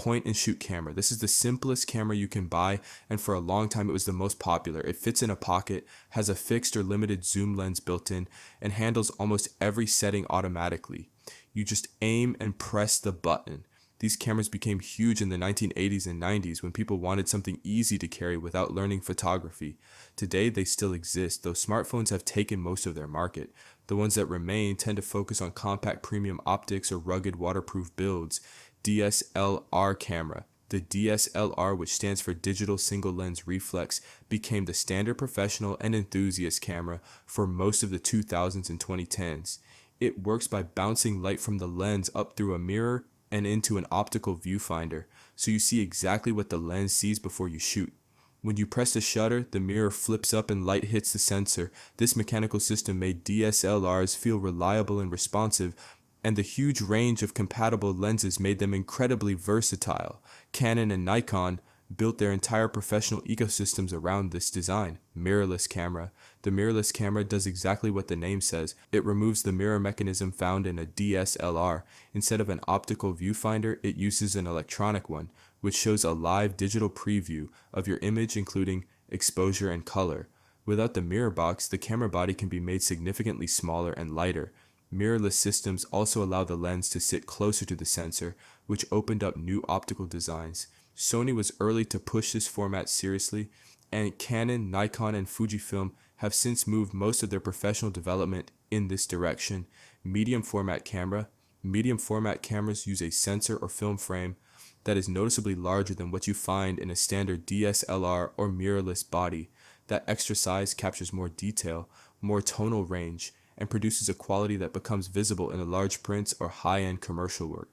point and shoot camera. This is the simplest camera you can buy, and for a long time it was the most popular. It fits in a pocket, has a fixed or limited zoom lens built in, and handles almost every setting automatically. You just aim and press the button. These cameras became huge in the 1980s and 90s when people wanted something easy to carry without learning photography. Today they still exist, though smartphones have taken most of their market. The ones that remain tend to focus on compact premium optics or rugged waterproof builds. DSLR Camera. The DSLR, which stands for Digital Single Lens Reflex, became the standard professional and enthusiast camera for most of the 2000s and 2010s. It works by bouncing light from the lens up through a mirror and into an optical viewfinder, so you see exactly what the lens sees before you shoot. When you press the shutter, the mirror flips up and light hits the sensor. This mechanical system made DSLRs feel reliable and responsive, and the huge range of compatible lenses made them incredibly versatile. Canon and Nikon built their entire professional ecosystems around this design. Mirrorless Camera. The mirrorless camera does exactly what the name says. It removes the mirror mechanism found in a DSLR. Instead of an optical viewfinder, it uses an electronic one, which shows a live digital preview of your image, including exposure and color. Without the mirror box, the camera body can be made significantly smaller and lighter. Mirrorless systems also allow the lens to sit closer to the sensor, which opened up new optical designs. Sony was early to push this format seriously, and Canon, Nikon, and Fujifilm have since moved most of their professional development in this direction. Medium format camera. Medium format cameras use a sensor or film frame that is noticeably larger than what you find in a standard DSLR or mirrorless body. That extra size captures more detail, more tonal range, and produces a quality that becomes visible in a large prints or high-end commercial work.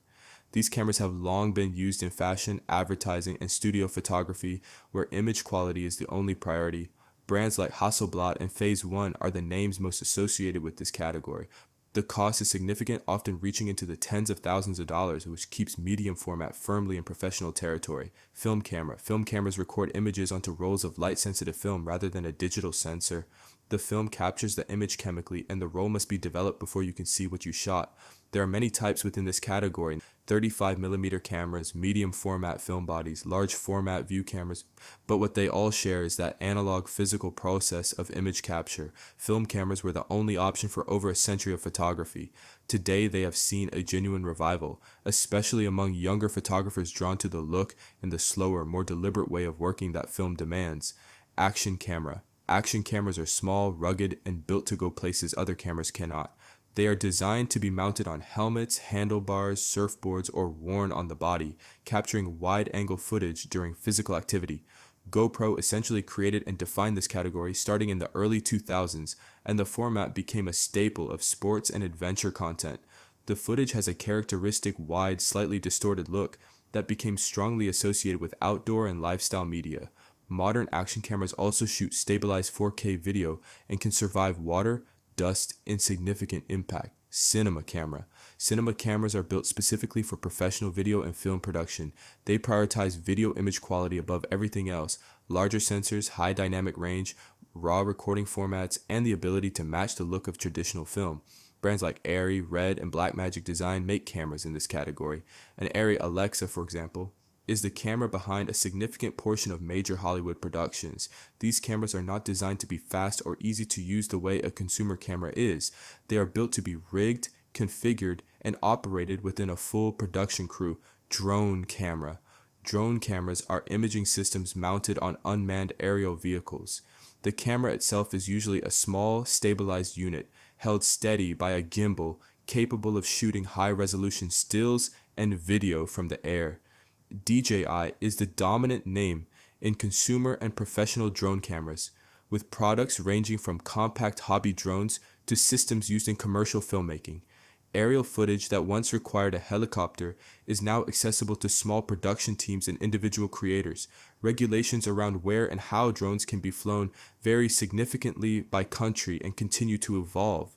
These cameras have long been used in fashion, advertising, and studio photography, where image quality is the only priority. Brands like Hasselblad and Phase 1 are the names most associated with this category. The cost is significant, often reaching into the tens of thousands of dollars, which keeps medium format firmly in professional territory. Film camera. Film cameras record images onto rolls of light-sensitive film rather than a digital sensor. The film captures the image chemically, and the roll must be developed before you can see what you shot. There are many types within this category: 35mm cameras, medium format film bodies, large format view cameras, but what they all share is that analog physical process of image capture. Film cameras were the only option for over a century of photography. Today they have seen a genuine revival, especially among younger photographers drawn to the look and the slower, more deliberate way of working that film demands. Action camera. Action cameras are small, rugged, and built to go places other cameras cannot. They are designed to be mounted on helmets, handlebars, surfboards, or worn on the body, capturing wide-angle footage during physical activity. GoPro essentially created and defined this category starting in the early 2000s, and the format became a staple of sports and adventure content. The footage has a characteristic wide, slightly distorted look that became strongly associated with outdoor and lifestyle media. Modern action cameras also shoot stabilized 4K video and can survive water, dust, and significant impact. Cinema camera. Cinema cameras are built specifically for professional video and film production. They prioritize video image quality above everything else. Larger sensors, high dynamic range, raw recording formats, and the ability to match the look of traditional film. Brands like Arri, Red, and Blackmagic Design make cameras in this category. An Arri Alexa, for example, is the camera behind a significant portion of major Hollywood productions. These cameras are not designed to be fast or easy to use the way a consumer camera is. They are built to be rigged, configured, and operated within a full production crew. Drone camera. Drone cameras are imaging systems mounted on unmanned aerial vehicles. The camera itself is usually a small, stabilized unit, held steady by a gimbal, capable of shooting high-resolution stills and video from the air. DJI is the dominant name in consumer and professional drone cameras, with products ranging from compact hobby drones to systems used in commercial filmmaking. Aerial footage that once required a helicopter is now accessible to small production teams and individual creators. Regulations around where and how drones can be flown vary significantly by country and continue to evolve.